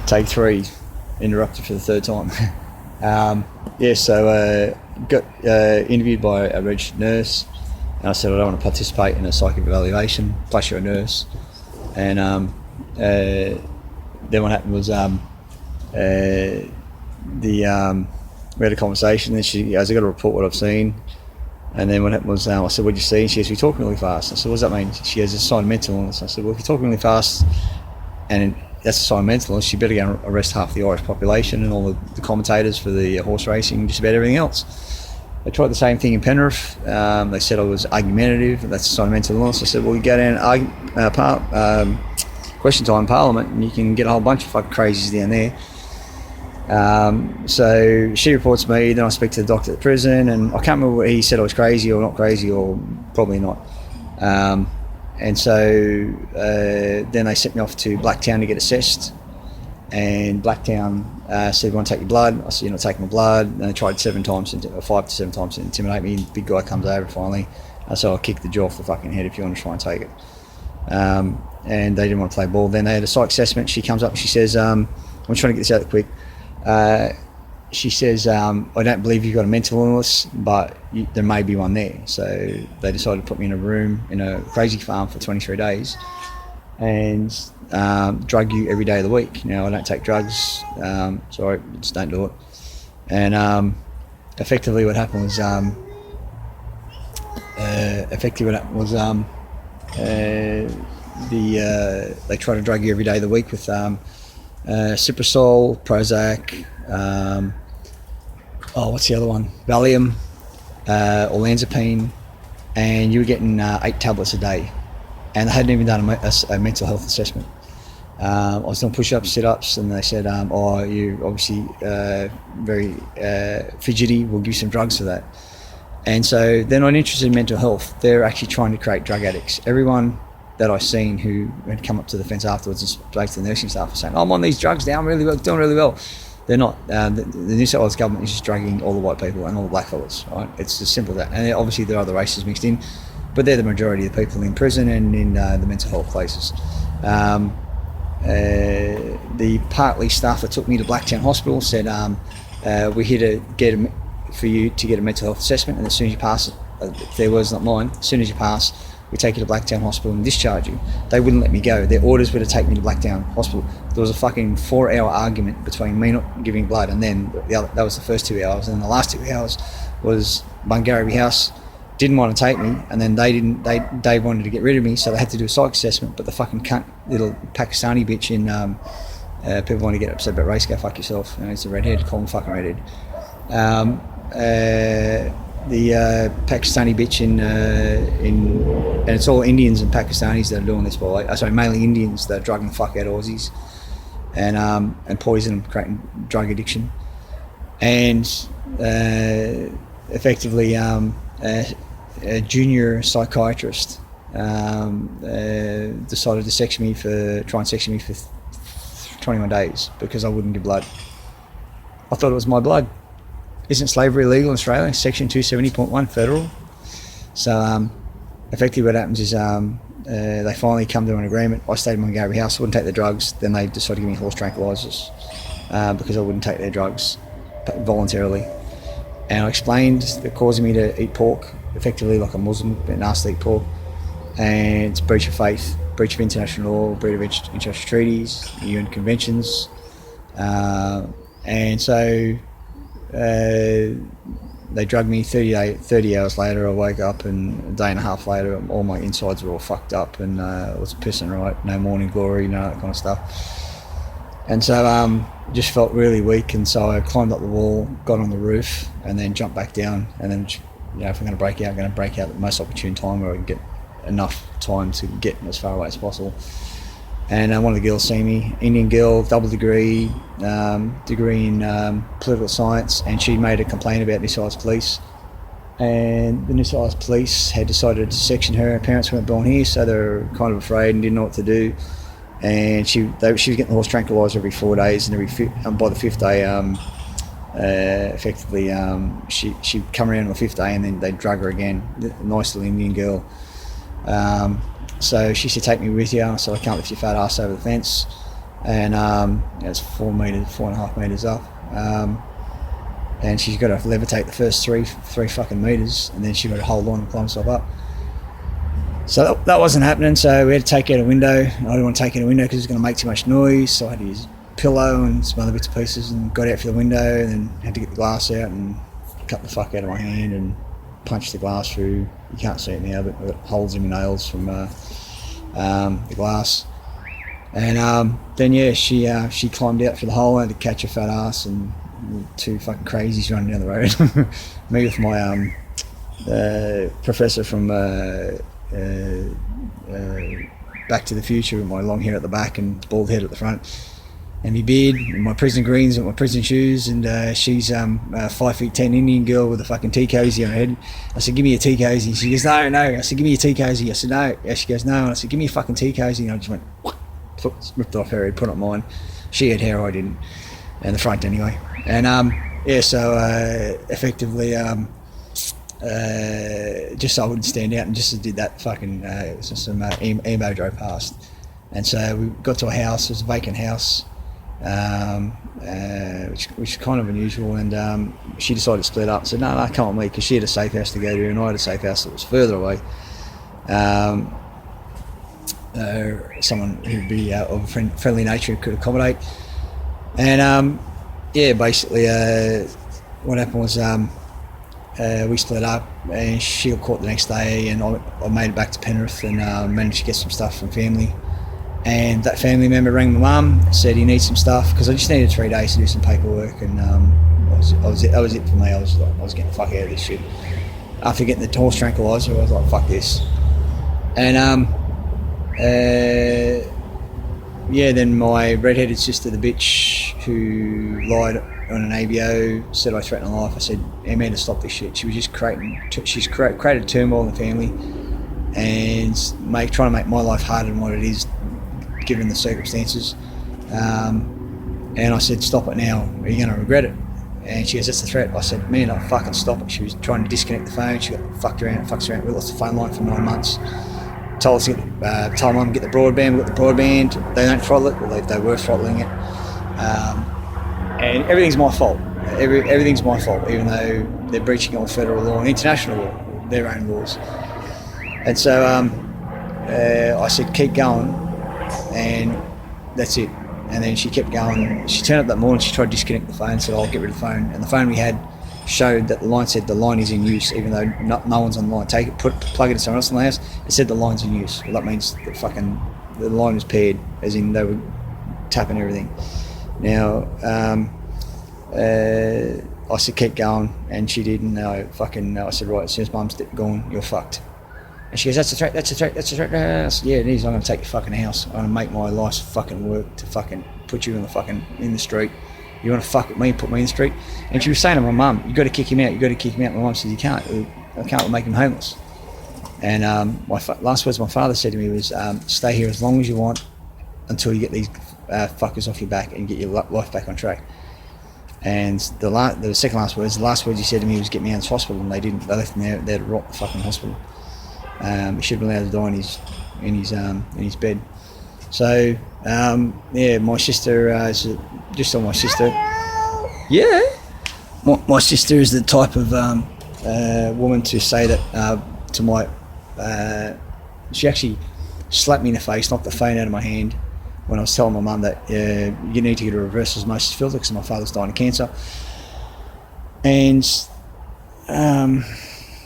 Take 3, interrupted for the 3rd time. Got interviewed by a registered nurse, and I said I don't want to participate in a psych evaluation, plus you're a nurse. And then what happened was we had a conversation, and she goes, I got to report what I've seen. And then what happened was, I said, what did you see? And she goes, you're talking really fast. I said, what does that mean? She goes, it's a sign of mental illness. I said, well, if you're talking really fast and that's a sign of mental illness, you better go and arrest half the Irish population and all the commentators for the horse racing, just about everything else. They tried the same thing in Penrith. They said I was argumentative, that's a sign of mental illness. I said, well, you go down and question time in Parliament and you can get a whole bunch of fucking crazies down there. So she reports me, then I speak to the doctor at the prison, and I can't remember whether he said I was crazy or not crazy, or probably not. And so then they sent me off to Blacktown to get assessed, and Blacktown said, we want to take your blood. I said, you're not taking my blood. And they tried 5 to 7 times to intimidate me. The big guy comes over finally. I said, I'll kick the jaw off the fucking head if you want to try and take it. And they didn't want to play ball. Then they had a psych assessment. She comes up and she says, I'm trying to get this out quick. She says, I don't believe you've got a mental illness, but there may be one there. So they decided to put me in a room in a crazy farm for 23 days and drug you every day of the week. Now, I don't take drugs, sorry, just don't do it. And effectively what happened was, they try to drug you every day of the week with Ciprisol, Prozac, what's the other one? Valium, olanzapine, and you were getting 8 tablets a day. And they hadn't even done a mental health assessment. I was doing push-ups, sit-ups, and they said, you're obviously very fidgety, we'll give you some drugs for that. And so they're not interested in mental health, they're actually trying to create drug addicts. Everyone that I've seen who had come up to the fence afterwards and spoke to the nursing staff and saying, I'm on these drugs now, I'm really well, doing really well. They're not. The New South Wales government is just drugging all the white people and all the black fellas, right? It's as simple as that. And obviously there are other races mixed in, but they're the majority of the people in prison and in the mental health places. The Parkley staff that took me to Blacktown Hospital said, we're here to for you to get a mental health assessment, and as soon as you pass it, their words not mine, as soon as you pass, we take you to Blacktown Hospital and discharge you. They wouldn't let me go. Their orders were to take me to Blacktown Hospital. There was a fucking 4-hour argument between me not giving blood and then that was the first 2 hours, and then the last 2 hours was Bungarby House didn't want to take me, and then they wanted to get rid of me, so they had to do a psych assessment, but the fucking cunt little Pakistani bitch in people want to get upset about race, go fuck yourself. You know, it's a redhead, call him fucking redhead. The Pakistani bitch and it's all Indians and Pakistanis that are doing this, mainly Indians that are drugging the fuck out of Aussies and poison them, creating drug addiction. And effectively a junior psychiatrist decided to try and section me for 21 days because I wouldn't give blood. I thought it was my blood. Isn't slavery illegal in Australia? Section 270.1 federal. So effectively what happens is they finally come to an agreement. I stayed in Bungarby House, I wouldn't take the drugs. Then they decided to give me horse tranquilizers because I wouldn't take their drugs voluntarily. And I explained that causing me to eat pork, effectively like a Muslim, but asked to eat pork, and it's breach of faith, breach of international law, breach of international treaties, UN conventions, and so they drugged me. 30 hours later I woke up, and a day and a half later all my insides were all fucked up, and I was pissing right, no morning glory, none of that kind of stuff. And so just felt really weak, and so I climbed up the wall, got on the roof, and then jumped back down, and then, you know, if I'm going to break out, I'm going to break out at the most opportune time where I can get enough time to get as far away as possible. And one of the girls seen me, Indian girl, double degree in political science, and she made a complaint about New South Wales Police. And the New South Wales Police had decided to section her. Her parents weren't born here, so they were kind of afraid and didn't know what to do. And she was getting the horse tranquilizer every 4 days, and by the 5th day, effectively, she'd come around on the 5th day, and then they'd drug her again. Nice little Indian girl. So she said, take me with you. So I can't lift your fat ass over the fence. and it's 4.5 meters up, and she's got to levitate the first three fucking meters, and then she's got to hold on and climb herself up. So that wasn't happening, so we had to take out a window. I didn't want to take out a window because it was going to make too much noise, so I had to use a pillow and some other bits and pieces, and got out for the window, and then had to get the glass out and cut the fuck out of my hand and punch the glass through. You can't see it now, but I've got holes in my nails from the glass. And then yeah, she climbed out through the hole. I had to catch her fat ass, and two fucking crazies running down the road. Me with my professor from Back to the Future, with my long hair at the back and bald head at the front, and my beard, and my prison greens and my prison shoes, and she's a 5'10" Indian girl with a fucking tea cozy on her head. I said, give me a tea cozy. She goes, no. I said, give me a tea cozy. I said, no. Yeah, she goes, no. And I said, give me a fucking tea cozy. And I just went, ripped off her head, put it on mine. She had hair, I didn't, and the front anyway. And yeah, so effectively, just so I wouldn't stand out, and just did that fucking, it was just some emo drove past. And so we got to a house, it was a vacant house, which was kind of unusual, and she decided to split up. So no, come with me, because she had a safe house to go to, and I had a safe house that was further away. Someone who'd be of a friendly nature could accommodate. And yeah, basically what happened was we split up, and she got caught the next day, and I made it back to Penrith, and managed to get some stuff from family. And that family member rang my mum, said he needs some stuff, because I just needed 3 days to do some paperwork, and that was it for me. I was getting the fuck out of this shit. After getting the horse tranquilizer, I was like, fuck this. And yeah, then my redheaded sister, the bitch who lied on an ABO, said I threatened her life. I said, Amanda, stop this shit. She was just created turmoil in the family, and trying to make my life harder than what it is, given the circumstances. And I said, stop it now, are you going to regret it? And she goes, that's a threat. I said, man, I'll fucking stop it. She was trying to disconnect the phone. She got fucked around. We lost the phone line for 9 months. Told us to told mum to get the broadband. We got the broadband. They don't throttle it, but they were throttling it. And everything's my fault. Everything's my fault, even though they're breaching all federal law and international law, their own laws. And so I said, keep going, and that's it. And then she kept going. She turned up that morning, she tried to disconnect the phone, said, I'll get rid of the phone. And the phone we had showed that the line said the line is in use, even though no one's on the line. Take it, plug it in someone else in the house. It said the line's in use. Well, that means the line was paired, as in they were tapping everything. Now, I said keep going, and she did, and I said, right, as soon as mum's gone, you're fucked. And she goes, that's a threat. I said, yeah, it is. I'm going to take your fucking house. I'm going to make my life fucking work to fucking put you in the street. You want to fuck with me and put me in the street? And she was saying to my mum, you got to kick him out. My mum said, you can't. I can't make him homeless. And last words my father said to me was, stay here as long as you want until you get these fuckers off your back and get your life back on track. And the last words he said to me was, get me out of hospital, and they didn't. They left him there to rot the fucking hospital. He should have been allowed to die in his bed. So yeah, my sister just on my sister. Yeah, my sister is the type of woman to say that to my. She actually slapped me in the face, knocked the phone out of my hand when I was telling my mum that you need to get a reverse osmosis filter because my father's dying of cancer. And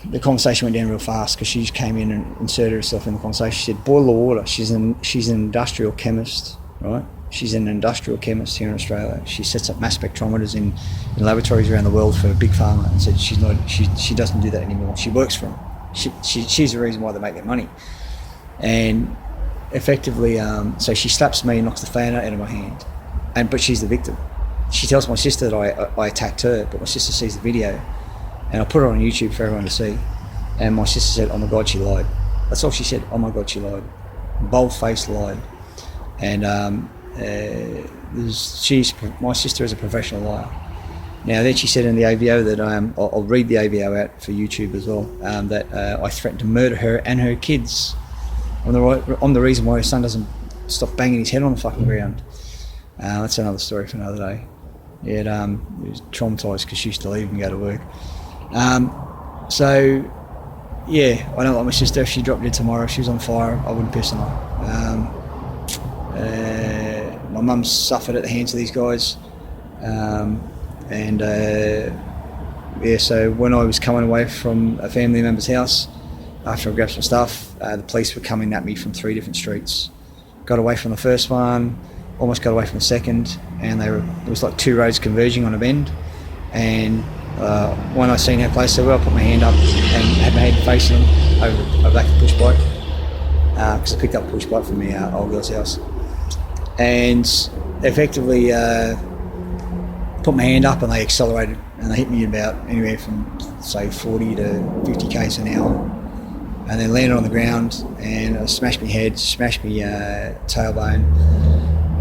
the conversation went down real fast because she just came in and inserted herself in the conversation. She said, boil the water. She's an industrial chemist, right? She's an industrial chemist here in Australia. She sets up mass spectrometers in laboratories around the world for Big Pharma, and said she doesn't do that anymore. She works for them. She's the reason why they make their money. And effectively, so she slaps me and knocks the fan out of my hand, but she's the victim. She tells my sister that I attacked her, but my sister sees the video, and I put it on YouTube for everyone to see. And my sister said, oh my God, she lied. That's all she said. Oh my God, she lied. Bold-faced lied. And my sister is a professional liar. Now then she said in the AVO that I'll read the AVO out for YouTube as well, that I threatened to murder her and her kids. I'm the reason why her son doesn't stop banging his head on the fucking ground. That's another story for another day. Yeah, it was traumatised because she used to leave and go to work. So, yeah, I don't like my sister. If she dropped dead tomorrow, if she was on fire, I wouldn't piss on her. My mum suffered at the hands of these guys. So when I was coming away from a family member's house, after I grabbed some stuff, the police were coming at me from 3 different streets. Got away from the first one, almost got away from the second, and it was like 2 roads converging on a bend. And when I seen how close they were, I put my hand up and had my head facing them over back the push bike, because I picked up a push bike from the old girl's house, and effectively put my hand up, and they accelerated, and they hit me about anywhere from say 40 to 50 k's an hour, and then landed on the ground and smashed my head, smashed my tailbone,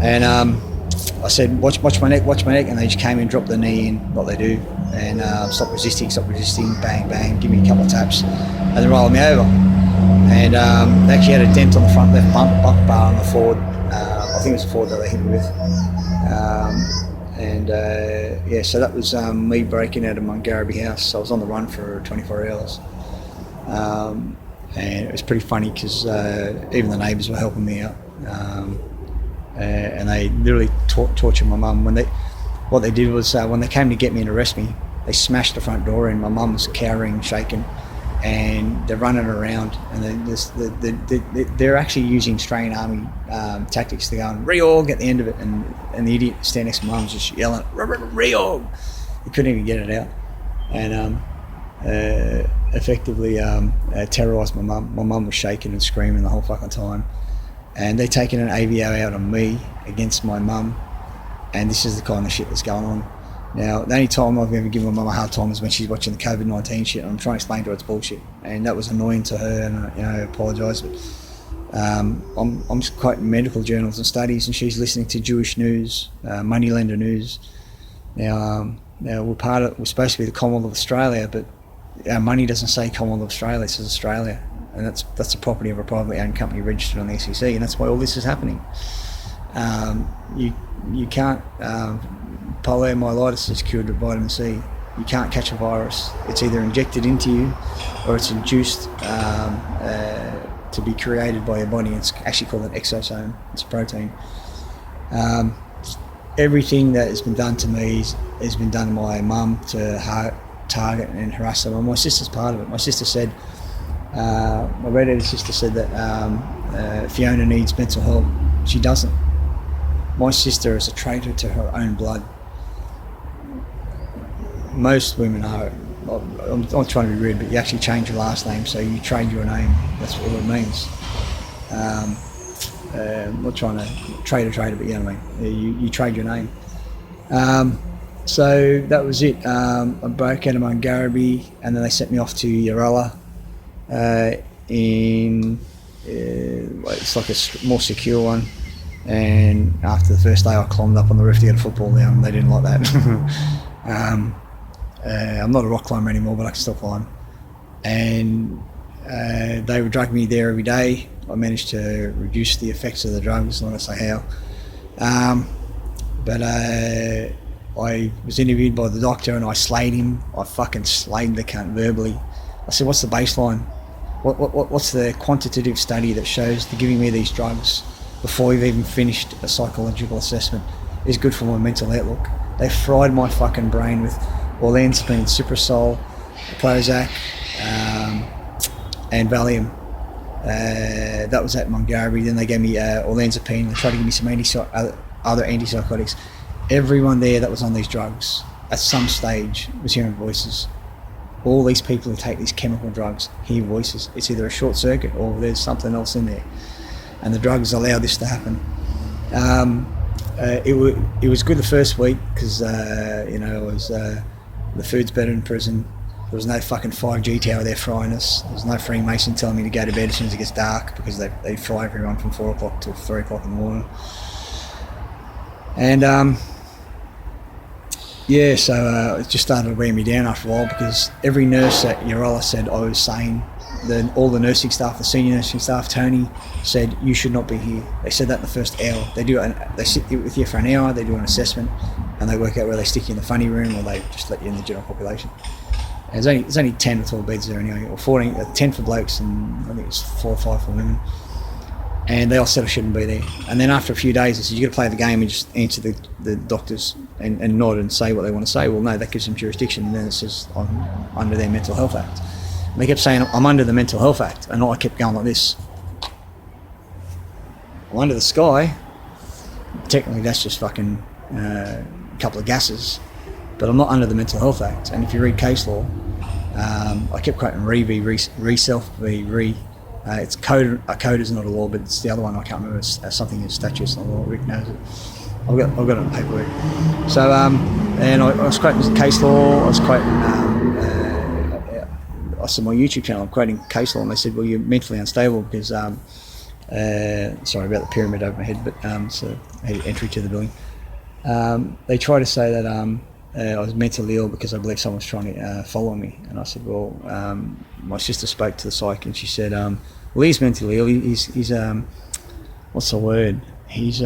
and I said, watch my neck, and they just came and dropped the knee in, like they do, and stop resisting, bang, bang, give me a couple of taps, and then rolled me over. And they actually had a dent on the front left bump bar on the Ford. I think it was a Ford that they hit me with. So that was me breaking out of Mungarabee House. I was on the run for 24 hours. And it was pretty funny because even the neighbours were helping me out. And they literally tortured my mum. What they did was when they came to get me and arrest me, they smashed the front door in. My mum was cowering, shaking, and they're running around, and they're actually using Australian Army tactics. They're going reorg at the end of it, and the idiot standing next to my mum was just yelling reorg. He couldn't even get it out, and effectively terrorised my mum. My mum was shaking and screaming the whole fucking time, and they're taking an AVO out on me against my mum, and this is the kind of shit that's going on. Now, the only time I've ever given my mum a hard time is when she's watching the COVID-19 shit, and I'm trying to explain to her it's bullshit, and that was annoying to her, and I apologise, but I'm quoting medical journals and studies, and she's listening to Jewish news, moneylender news. Now we're supposed to be the Commonwealth of Australia, but our money doesn't say Commonwealth of Australia, it says Australia, and that's the property of a privately owned company registered on the SEC, and that's why all this is happening. You can't. Poliomyelitis is cured with vitamin C. You can't catch a virus. It's either injected into you or it's induced to be created by your body. It's actually called an exosome. It's a protein. Everything that has been done to me has been done to my mum to target and harass her. My sister's part of it. My sister said, my redheaded sister said that Fiona needs mental help. She doesn't. My sister is a traitor to her own blood. Most women are. I'm not trying to be rude, but you actually change your last name, so you trade your name. That's what it means. I'm not trying to trade, but you know what I mean. You trade your name. So that was it. I broke out of Mungarabee, and then they sent me off to Yarralla. It's like a more secure one. And after the first day, I climbed up on the roof to get a football down, and they didn't like that. I'm not a rock climber anymore, but I can still climb. And they would drug me there every day. I managed to reduce the effects of the drugs, not to say how. But I was interviewed by the doctor, and I slayed him. I fucking slayed the cunt verbally. I said, what's the baseline? What's the quantitative study that shows that giving me these drugs before we've even finished a psychological assessment is good for my mental outlook? They fried my fucking brain with olanzapine, Ciprisol, Prozac, and Valium. That was at Mungarabee. Then they gave me olanzapine. They tried to give me some other antipsychotics. Everyone there that was on these drugs at some stage was hearing voices. All these people who take these chemical drugs hear voices. It's either a short circuit or there's something else in there. And the drugs allow this to happen. It was good the first week because the food's better in prison. There was no fucking 5G tower there frying us. There was no Freemason telling me to go to bed as soon as it gets dark, because they fry everyone from 4 o'clock till 3 o'clock in the morning. And so it just started to wear me down after a while, because every nurse at Yarralla said I was sane all the nursing staff, the senior nursing staff, Tony, said you should not be here. They said that in the first hour. They sit with you for an hour, they do an assessment, and they work out whether they stick you in the funny room or they just let you in the general population. And there's only 10 or 12 beds there anyway, or 14, 10 for blokes, and I think it's 4 or 5 for women. And they all said I shouldn't be there. And then after a few days, they said, you got to play the game and just answer the doctors and nod and say what they want to say. Well, no, that gives them jurisdiction. And then it says, I'm under their Mental Health Act. And they kept saying, I'm under the Mental Health Act. And I kept going like this. I'm under the sky. Technically, that's just fucking a couple of gases. But I'm not under the Mental Health Act. And if you read case law, I kept quoting re-self, it's code. A code is not a law, but it's the other one I can't remember. It's something in statute, it's not a law. Rick knows it. I've got it on paperwork. So, and I was quoting case law. I was quoting. I said my YouTube channel. I'm quoting case law, and they said, "Well, you're mentally unstable because." Sorry about the pyramid over my head, but so entry to the building. They try to say that I was mentally ill because I believe someone's trying to follow me, and I said, well, my sister spoke to the psych, and she said, well, he's mentally ill. He's what's the word? He's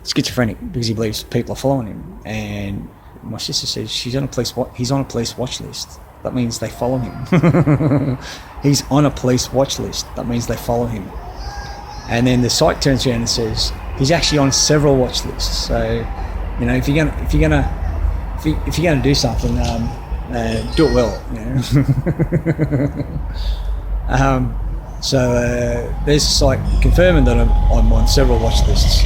schizophrenic because he believes people are following him. And my sister says he's on a police watch list. That means they follow him. He's on a police watch list. That means they follow him. And then the psych turns around and says he's actually on several watch lists. So, you know, if you're gonna do something, do it well. You know. So there's psych confirming that I'm on several watch lists.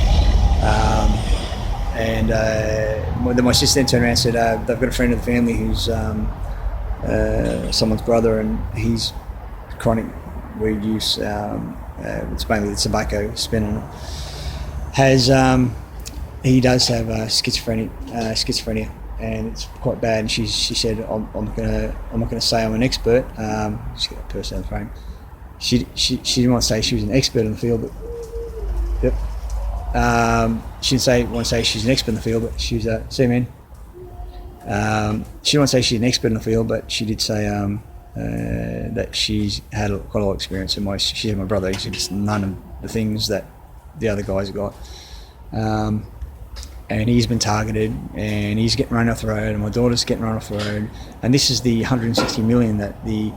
And then my sister then turned around and said they've got a friend of the family who's someone's brother, and he's chronic weed use. It's mainly the tobacco spinning. He does have schizophrenia, and it's quite bad. And she said, I'm not gonna say I'm an expert. She's got a person on the phone. She didn't want to say she was an expert in the field, but yep. She didn't want to say she's an expert in the field, but she was see you, man. She didn't want to say she's an expert in the field, but she did say that she's had quite a lot of experience. She had my brother. He's just none of the things that the other guys have got. And he's been targeted, and he's getting run off the road, and my daughter's getting run off the road. And this is the 160 million that the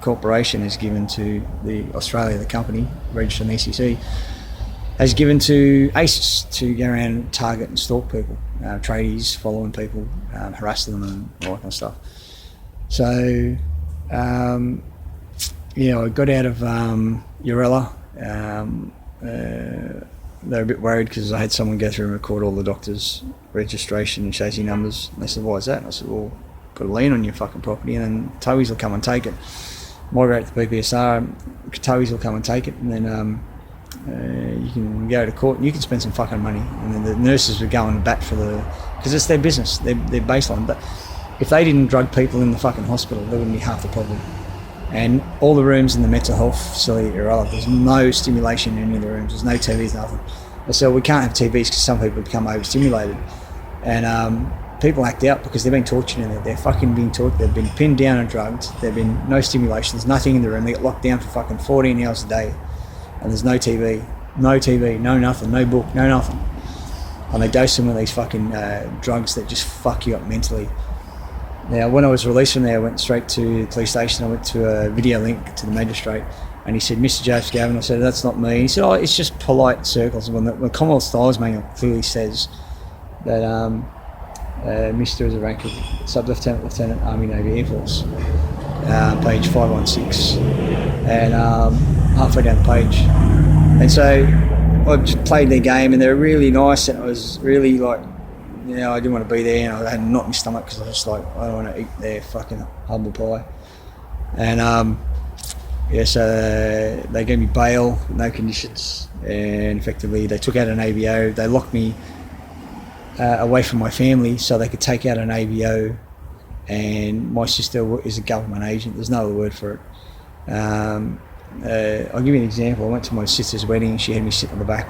corporation has given to Australia, the company registered in the ECC, has given to ACES to go around and target and stalk people, tradies, following people, harassing them and all that kind of stuff. So, I got out of Urella. They were a bit worried because I had someone go through and record all the doctors' registration and chasing numbers. And they said, why is that? And I said, well, put a lien on your fucking property and then towies will come and take it. Migrate to the PPSR, towies will come and take it, and then you can go to court and you can spend some fucking money. And then the nurses would go and bat for because it's their business, their baseline. But if they didn't drug people in the fucking hospital, there wouldn't be half the problem. And all the rooms in the mental health facility are irrelevant. There's no stimulation in any of the rooms. There's no TVs, nothing. So we can't have TVs because some people become overstimulated. And people act out because they've been tortured in there. They're fucking being tortured. They've been pinned down and drugged. There've been no stimulation. There's nothing in the room. They get locked down for fucking 14 hours a day. And there's no TV, no nothing, no book, no nothing. And they dose them with these fucking drugs that just fuck you up mentally. Now, when I was released from there, I went straight to the police station. I went to a video link to the magistrate, and he said, Mr. Joseph Gavin. I said, that's not me. He said, oh, it's just polite circles. When the Commonwealth Styles Manual clearly says that Mr. is a rank of Sub-Lieutenant, Lieutenant, Army, Navy, Air Force, page 516, and halfway down the page. And so I just played their game, and they were really nice, and I was really like, I didn't want to be there, and I had a knot in my stomach because I was just like, I don't want to eat their fucking humble pie. And so they gave me bail, no conditions, and effectively they took out an ABO. They locked me away from my family so they could take out an ABO, and my sister is a government agent. There's no other word for it. I'll give you an example. I went to my sister's wedding, and she had me sit on the back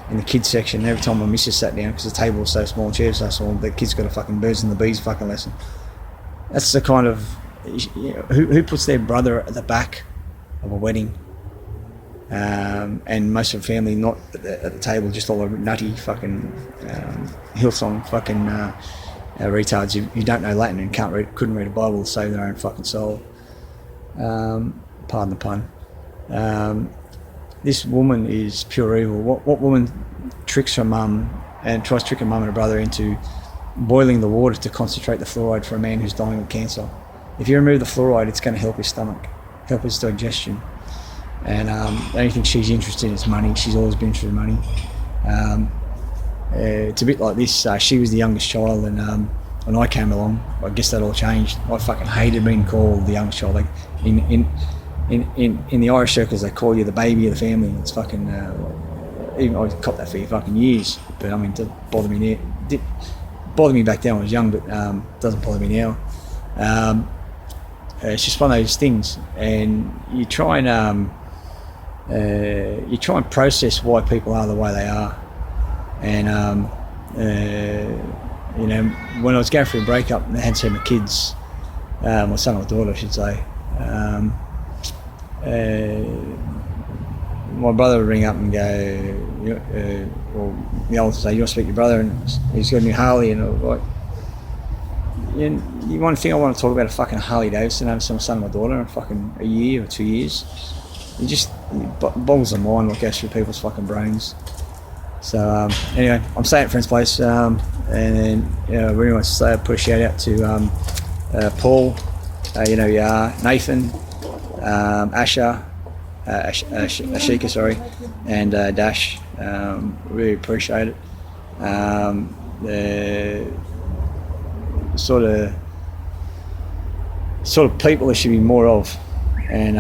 in the kids section. Every time my missus sat down, because the table was so small and chair was so small, the kids got a fucking birds and the bees fucking lesson. That's the kind of who puts their brother at the back of a wedding, and most of the family not at the table, just all the nutty fucking Hillsong fucking retards who don't know Latin and couldn't read a Bible to save their own fucking soul. Pardon the pun. This woman is pure evil. What woman tricks her mum and tries to trick her mum and her brother into boiling the water to concentrate the fluoride for a man who's dying of cancer? If you remove the fluoride, it's going to help his stomach, help his digestion. And the only thing she's interested in is money. She's always been interested in money. It's a bit like this. She was the youngest child, and when I came along, I guess that all changed. I fucking hated being called the youngest child. Like in the Irish circles, they call you the baby of the family. It's fucking. Even I copped that for fucking years, but I mean, it didn't bother me now. It did bother me back then when I was young, but doesn't bother me now. It's just one of those things, and you try and process why people are the way they are. And you know, when I was going through a breakup and I had to see my kids, my son or daughter I should say, my brother would ring up and go, or the old say, you want to speak to your brother, and he's got a new Harley, and I was like, you one thing I want to talk about a fucking Harley Davidson over some son or my daughter in fucking a year or 2 years. It boggles the mind what goes through people's fucking brains. So anyway, I'm staying at friend's place, and then really want to put a shout out to Paul, you know who you are, Nathan, Asha, Ashika, sorry, and Dash. Really appreciate it. The sort of people there should be more of, and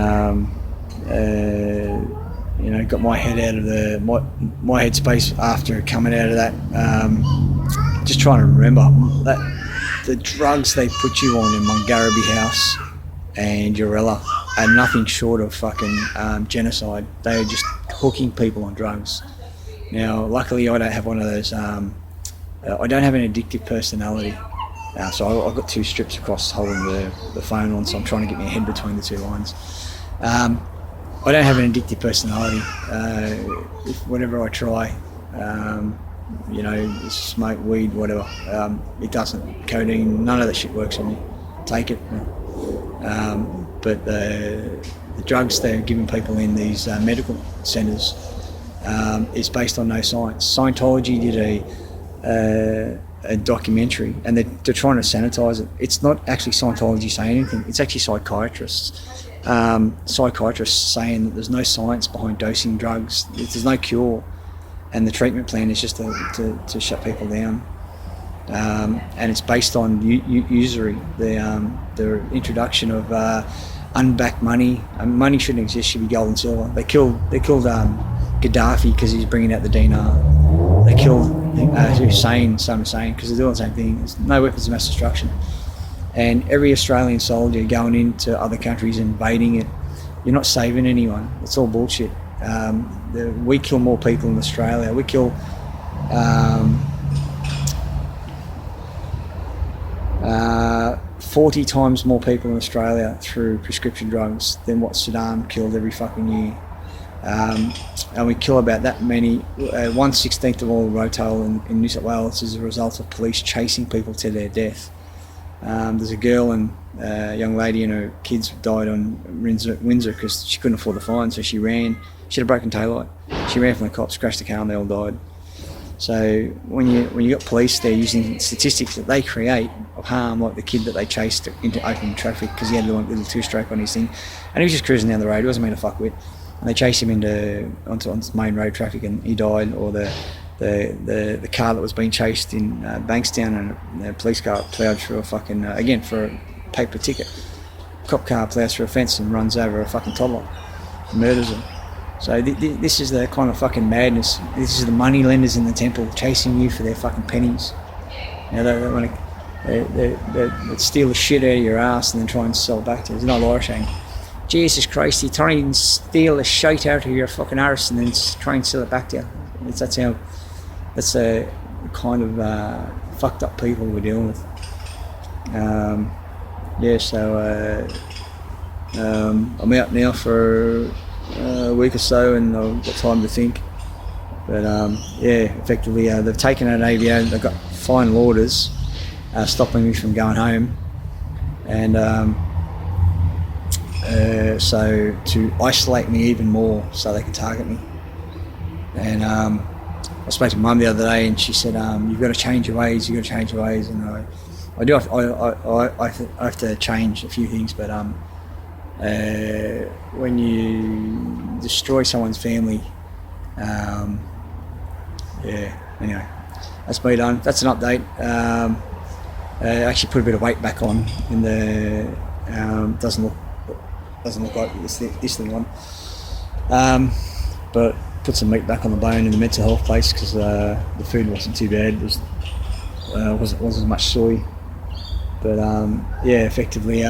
you know, got my head out of my headspace after coming out of that. Just trying to remember that the drugs they put you on in Mungarabee House and Urella are nothing short of fucking genocide. They are just hooking people on drugs. Now, luckily, I don't have one of those. I don't have an addictive personality. So I've got 2 strips across holding the phone on, so I'm trying to get my head between the 2 lines. I don't have an addictive personality. Whenever I try, you know, smoke, weed, whatever, it doesn't. Codeine, none of that shit works on me. Take it. But the drugs they're giving people in these medical centres is based on no science. Scientology did a documentary, and they're trying to sanitize it. It's not actually Scientology saying anything. It's actually psychiatrists. Psychiatrists saying that there's no science behind dosing drugs. There's no cure, and the treatment plan is just to shut people down. And it's based on usury. The introduction of unbacked money. Money shouldn't exist. Should be gold and silver. They killed Gaddafi because he's bringing out the dinar. They killed Hussein, Saddam Hussein, because they're doing the same thing. There's no weapons of mass destruction. And every Australian soldier going into other countries, invading it, you're not saving anyone. It's all bullshit. We kill more people in Australia. We kill 40 times more people in Australia through prescription drugs than what Saddam killed every fucking year. And we kill about that many. 1/16 of all rotel in New South Wales is a result of police chasing people to their death. There's a girl and a young lady and her kids died on Windsor because she couldn't afford the fine, so she ran. She had a broken taillight. She ran from the cops, crashed the car, and they all died. So when you got police there using statistics that they create of harm, like the kid that they chased into open traffic because he had a little 2-stroke on his thing, and he was just cruising down the road. He wasn't meant to fuck with, and they chased him onto main road traffic, and he died. Or the car that was being chased in Bankstown, and the police car ploughed through a fucking again for a paper ticket. Cop car ploughs through a fence and runs over a fucking toddler, murders him. So this is the kind of fucking madness. This is the money lenders in the temple chasing you for their fucking pennies. You know, they steal the shit out of your ass and then try and sell it back to you. There's no Irish saying, Jesus Christ, you try and steal the shit out of your fucking arse and then try and sell it back to you. That's the kind of fucked up people we're dealing with. yeah, so I'm out now for a week or so, and I've got time to think. But yeah, effectively they've taken an AVO. They've got final orders stopping me from going home, and so to isolate me even more so they can target me. And I spoke to Mum the other day, and she said, "You've got to change your ways. You've got to change your ways." And I do. I have to change a few things, but when you destroy someone's family, yeah. Anyway, that's me done. That's an update. I actually put a bit of weight back on in the. Doesn't look like this thing on. But put some meat back on the bone in the mental health place because the food wasn't too bad. It wasn't as much soy. But yeah, effectively,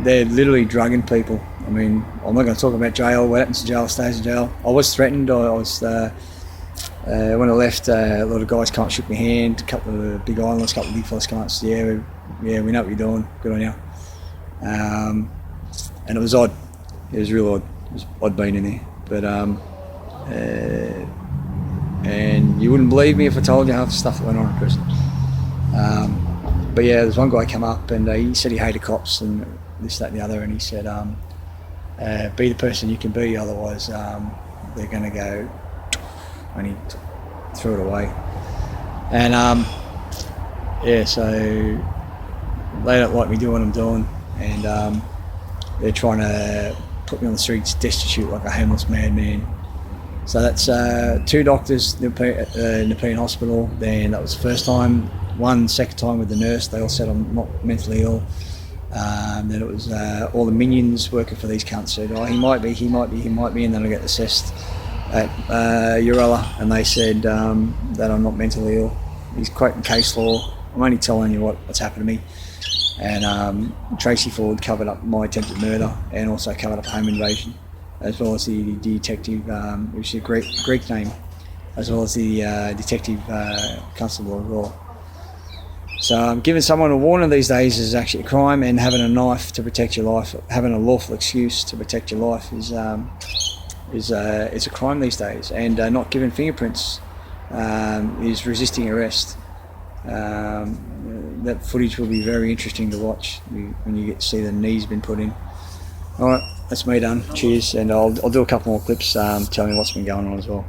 they're literally drugging people. I mean, I'm not going to talk about jail. What happens in jail stays in jail. I was threatened. I was when I left. A lot of guys come up, shook my hand. A couple of big islanders, a couple of big fellas come up and said, "Yeah, we know what you're doing. Good on you." And it was odd. It was real odd. It was odd being in there. But and you wouldn't believe me if I told you half the stuff that went on in prison. But yeah, there's one guy come up and he said he hated cops and this, that and the other, and he said, be the person you can be, otherwise they're going to go, and he threw it away. And yeah, so they don't like me doing what I'm doing, and they're trying to put me on the streets destitute like a homeless madman. So that's 2 doctors in Nepean Hospital. Then that was the first time. Second time with the nurse. They all said I'm not mentally ill. Then it was all the minions working for these cunts said, "Oh, he might be," and then I get assessed at Urella, and they said that I'm not mentally ill. He's quoting case law. I'm only telling you what's happened to me. And Tracy Ford covered up my attempted murder and also covered up home invasion, as well as the detective, which is a Greek name, as well as the detective constable as well. So giving someone a warning these days is actually a crime, and having a knife to protect your life, having a lawful excuse to protect your life is a crime these days. And not giving fingerprints is resisting arrest. That footage will be very interesting to watch when you get to see the knees been put in. All right, that's me done. Cheers, and I'll do a couple more clips telling you what's been going on as well.